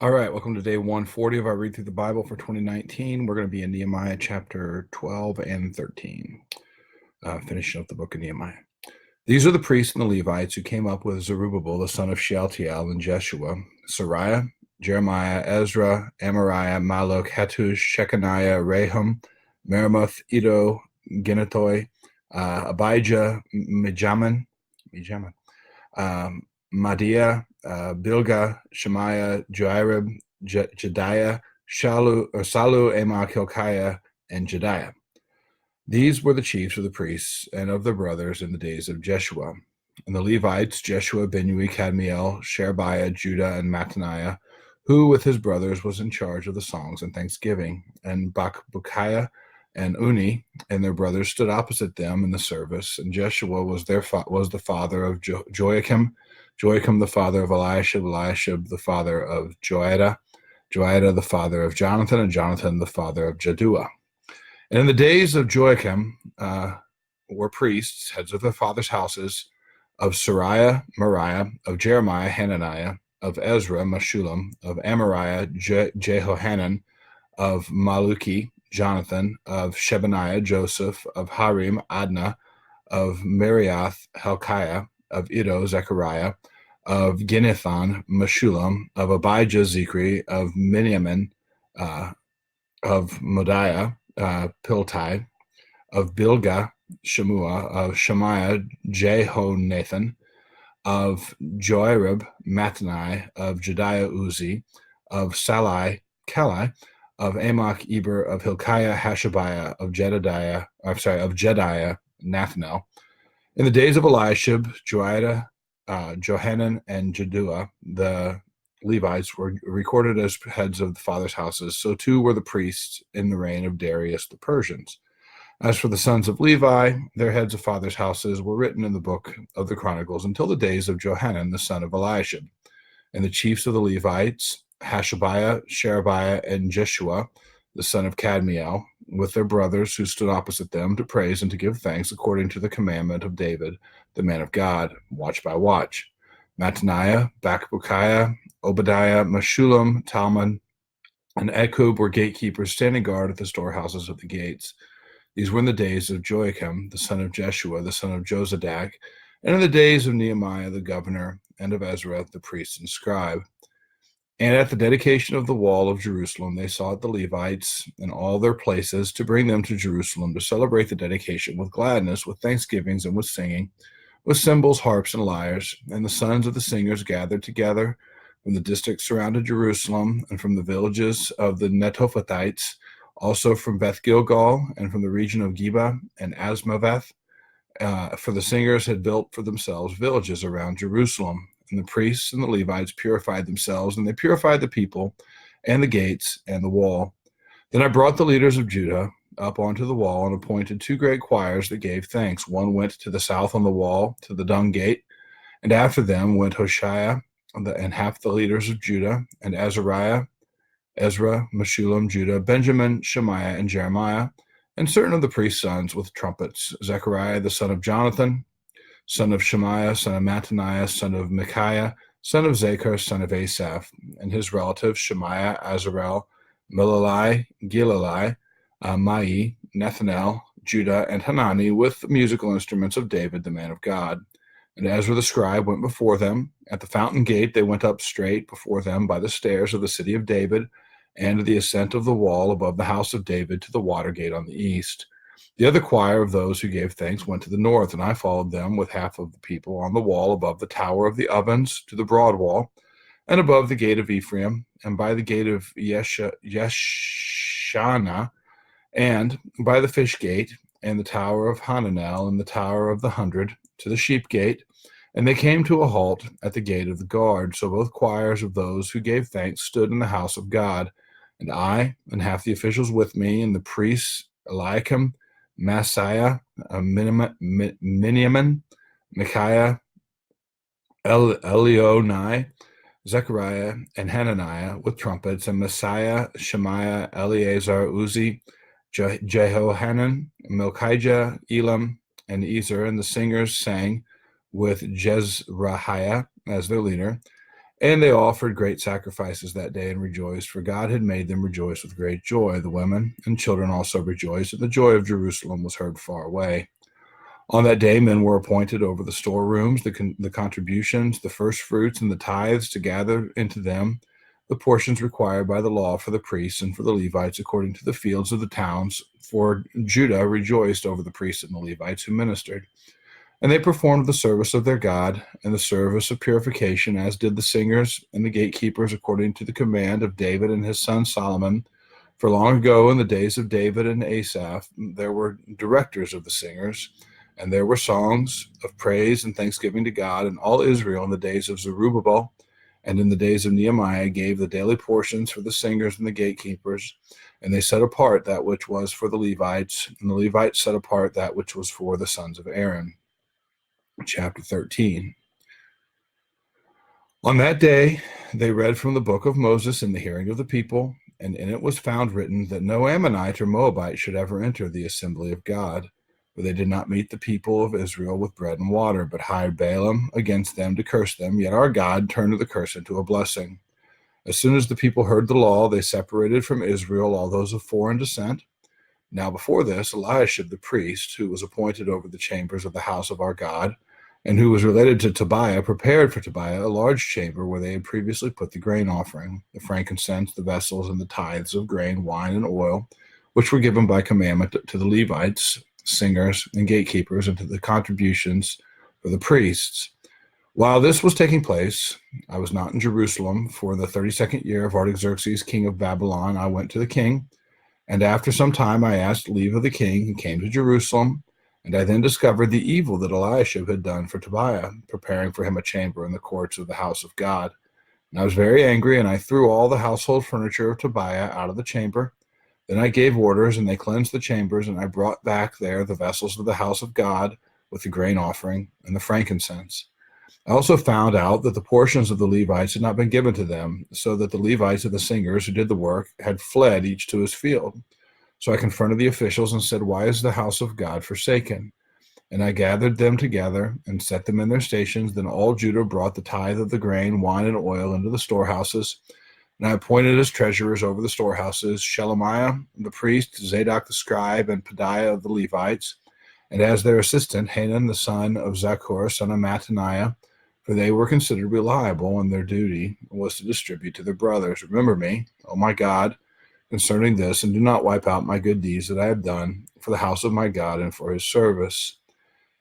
All right, welcome to day 140 of our Read Through the Bible for 2019. We're going to be in Nehemiah chapter 12 and 13, finishing up the book of Nehemiah. These are the priests and the Levites who came up with Zerubbabel, the son of Shealtiel, and Jeshua, Sariah, Jeremiah, Ezra, Amariah, Maluk, Hattush, Shechaniah, Rehum, Meremoth, Iddo, Ginnetoy, Abijah, Mijamin, Madiah, Bilgah, Shemaiah, Joarib, Jediah, Salu, Amok, Hilkiah, and Jediah. These were the chiefs of the priests and of their brothers in the days of Jeshua. And the Levites, Jeshua, Binnui, Kadmiel, Sherebiah, Judah, and Mattaniah, who with his brothers was in charge of the songs and thanksgiving, and Bakbukiah and Uni and their brothers stood opposite them in the service. And Jeshua was the father of Joachim, Joachim the father of Eliashib, Eliashib the father of Joiada, Joiada the father of Jonathan, and Jonathan the father of Jaddua. And in the days of Joachim were priests, heads of their fathers' houses, of Sariah, Moriah, of Jeremiah, Hananiah, of Ezra, Meshullam, of Amariah, Jehohanan, of Maluki, Jonathan, of Shebaniah, Joseph, of Harim, Adnah, of Meraioth, Hilkiah, of Iddo, Zechariah, of Ginnethon, Meshullam, of Abijah, Zikri, of Miniamin, of Modiah, Piltai, of Bilgah, Shemua, of Shemaiah, Jehonathan, of Joarib, Mattani, of Jediah, Uzi, of Salai, Kelai, of Amok, Eber, of Hilkiah, Hashabiah, of Jediah, Nathanael. In the days of Eliashib, Joiada, Johanan, and Jaddua, the Levites were recorded as heads of the fathers' houses. So too were the priests in the reign of Darius the Persians. As for the sons of Levi, their heads of fathers' houses were written in the book of the Chronicles until the days of Johanan the son of Eliashib. And the chiefs of the Levites, Hashabiah, Sherebiah, and Jeshua, the son of Kadmiel, with their brothers who stood opposite them to praise and to give thanks according to the commandment of David, the man of God, watch by watch. Mattaniah, Bakbukiah, Obadiah, Meshullam, Talmon, and Akub were gatekeepers standing guard at the storehouses of the gates. These were in the days of Joachim, the son of Jeshua, the son of Jozadak, and in the days of Nehemiah the governor, and of Ezra the priest and scribe. And at the dedication of the wall of Jerusalem, they sought the Levites in all their places to bring them to Jerusalem to celebrate the dedication with gladness, with thanksgivings, and with singing, with cymbals, harps, and lyres. And the sons of the singers gathered together from the districts surrounding Jerusalem and from the villages of the Netophathites, also from Beth Gilgal and from the region of Geba and Asmaveth. For the singers had built for themselves villages around Jerusalem. And the priests and the Levites purified themselves, and they purified the people and the gates and the wall. Then I brought the leaders of Judah up onto the wall and appointed two great choirs that gave thanks. One went to the south on the wall to the dung gate, and after them went Hoshea and half the leaders of Judah, and Azariah, Ezra, Meshullam, Judah, Benjamin, Shemaiah, and Jeremiah, and certain of the priest's sons with trumpets, Zechariah the son of Jonathan, son of Shemaiah, son of Mattaniah, son of Micaiah, son of Zachar, son of Asaph, and his relatives, Shemaiah, Azarel, Milalai, Gilalai, Mai, Nethanel, Judah, and Hanani, with the musical instruments of David, the man of God. And Ezra the scribe went before them. At the fountain gate they went up straight before them by the stairs of the city of David, and to the ascent of the wall above the house of David to the water gate on the east. The other choir of those who gave thanks went to the north, and I followed them with half of the people on the wall above the tower of the ovens to the broad wall, and above the gate of Ephraim, and by the gate of Yeshana, and by the fish gate, and the tower of Hananel, and the tower of the 100, to the sheep gate. And they came to a halt at the gate of the guard. So both choirs of those who gave thanks stood in the house of God. And I, and half the officials with me, and the priests, Eliakim, Maaseiah, Miniamin, Micaiah, Elionai, Zechariah, and Hananiah with trumpets, and Messiah, Shemaiah, Eleazar, Uzi, Jehohanan, Milchijah, Elam, and Ezer, and the singers sang with Jezrahiah as their leader. And they offered great sacrifices that day and rejoiced, for God had made them rejoice with great joy. The women and children also rejoiced, and the joy of Jerusalem was heard far away. On that day, men were appointed over the storerooms, the contributions, the first fruits, and the tithes to gather into them the portions required by the law for the priests and for the Levites according to the fields of the towns. For Judah rejoiced over the priests and the Levites who ministered. And they performed the service of their God and the service of purification, as did the singers and the gatekeepers, according to the command of David and his son Solomon. For long ago, in the days of David and Asaph, there were directors of the singers, and there were songs of praise and thanksgiving to God, and all Israel in the days of Zerubbabel and in the days of Nehemiah gave the daily portions for the singers and the gatekeepers, and they set apart that which was for the Levites, and the Levites set apart that which was for the sons of Aaron. Chapter 13. On that day, they read from the book of Moses in the hearing of the people, and in it was found written that no Ammonite or Moabite should ever enter the assembly of God, for they did not meet the people of Israel with bread and water, but hired Balaam against them to curse them. Yet our God turned the curse into a blessing. As soon as the people heard the law, they separated from Israel all those of foreign descent. Now before this, Eliashib the priest, who was appointed over the chambers of the house of our God, and who was related to Tobiah, prepared for Tobiah a large chamber where they had previously put the grain offering, the frankincense, the vessels, and the tithes of grain, wine, and oil, which were given by commandment to the Levites, singers, and gatekeepers, and to the contributions for the priests. While this was taking place, I was not in Jerusalem, for in the 32nd year of Artaxerxes, king of Babylon, I went to the king, and after some time I asked leave of the king and came to Jerusalem. And I then discovered the evil that Eliashib had done for Tobiah, preparing for him a chamber in the courts of the house of God. And I was very angry, and I threw all the household furniture of Tobiah out of the chamber. Then I gave orders, and they cleansed the chambers, and I brought back there the vessels of the house of God with the grain offering and the frankincense. I also found out that the portions of the Levites had not been given to them, so that the Levites of the singers who did the work had fled each to his field. So I confronted the officials and said, "Why is the house of God forsaken?" And I gathered them together and set them in their stations. Then all Judah brought the tithe of the grain, wine, and oil into the storehouses. And I appointed as treasurers over the storehouses Shelemiah the priest, Zadok the scribe, and Pedaiah of the Levites, and as their assistant Hanan the son of Zaccur, son of Mattaniah, for they were considered reliable, and their duty was to distribute to their brothers. Remember me, O my God, concerning this, and do not wipe out my good deeds that I have done for the house of my God and for his service.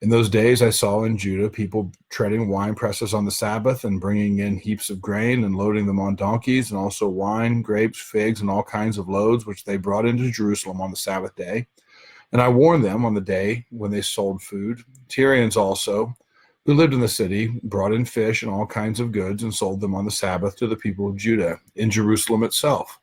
In those days I saw in Judah people treading wine presses on the Sabbath and bringing in heaps of grain and loading them on donkeys, and also wine, grapes, figs, and all kinds of loads, which they brought into Jerusalem on the Sabbath day. And I warned them on the day when they sold food. Tyrians also, who lived in the city, brought in fish and all kinds of goods and sold them on the Sabbath to the people of Judah in Jerusalem itself.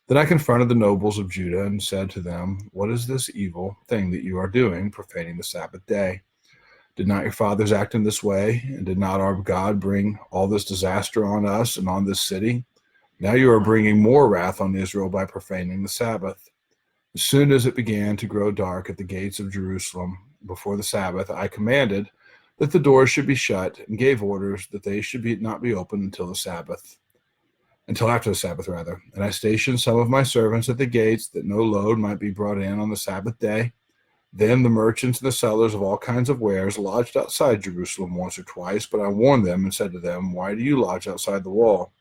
Then I confronted the nobles of Judah and said to them, "What is this evil thing that you are doing, profaning the Sabbath day? Did not your fathers act in this way, and did not our God bring all this disaster on us and on this city? Now you are bringing more wrath on Israel by profaning the Sabbath." As soon as it began to grow dark at the gates of Jerusalem before the Sabbath, I commanded that the doors should be shut and gave orders that they should not be opened until after the Sabbath, rather. And I stationed some of my servants at the gates, that no load might be brought in on the Sabbath day. Then the merchants and the sellers of all kinds of wares lodged outside Jerusalem once or twice, but I warned them and said to them, "Why do you lodge outside the wall?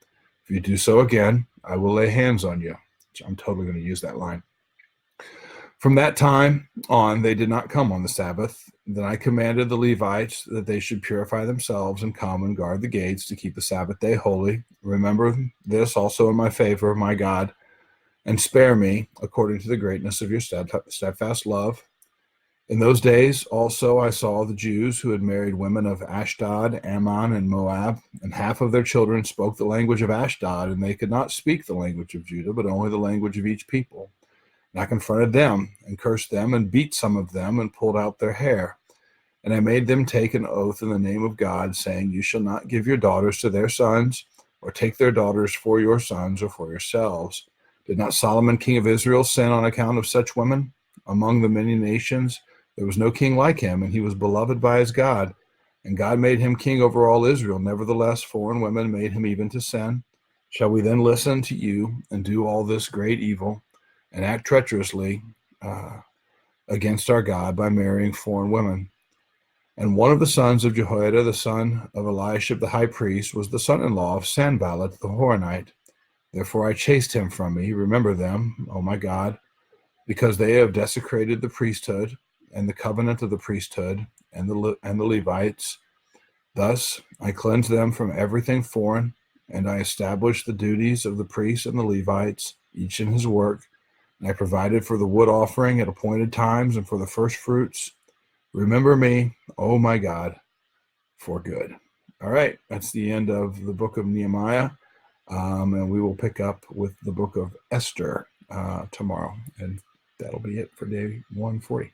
If you do so again, I will lay hands on you." I'm totally going to use that line. From that time on, they did not come on the Sabbath. Then I commanded the Levites that they should purify themselves and come and guard the gates to keep the Sabbath day holy. Remember this also in my favor, my God, and spare me according to the greatness of your steadfast love. In those days also I saw the Jews who had married women of Ashdod, Ammon, and Moab, and half of their children spoke the language of Ashdod, and they could not speak the language of Judah, but only the language of each people. And I confronted them and cursed them and beat some of them and pulled out their hair. And I made them take an oath in the name of God, saying, "You shall not give your daughters to their sons, or take their daughters for your sons or for yourselves." Did not Solomon, king of Israel, sin on account of such women? Among the many nations there was no king like him, and he was beloved by his God. And God made him king over all Israel. Nevertheless, foreign women made him even to sin. Shall we then listen to you and do all this great evil and act treacherously against our God by marrying foreign women? And one of the sons of Jehoiada, the son of Eliashib the high priest, was the son-in-law of Sanballat the Horonite. Therefore I chased him from me. Remember them, O my God, because they have desecrated the priesthood and the covenant of the priesthood and the Levites. Thus I cleansed them from everything foreign, and I established the duties of the priests and the Levites, each in his work. And I provided for the wood offering at appointed times and for the first fruits. Remember me, O my God, for good. All right, that's the end of the book of Nehemiah, and we will pick up with the book of Esther tomorrow, and that'll be it for day 140.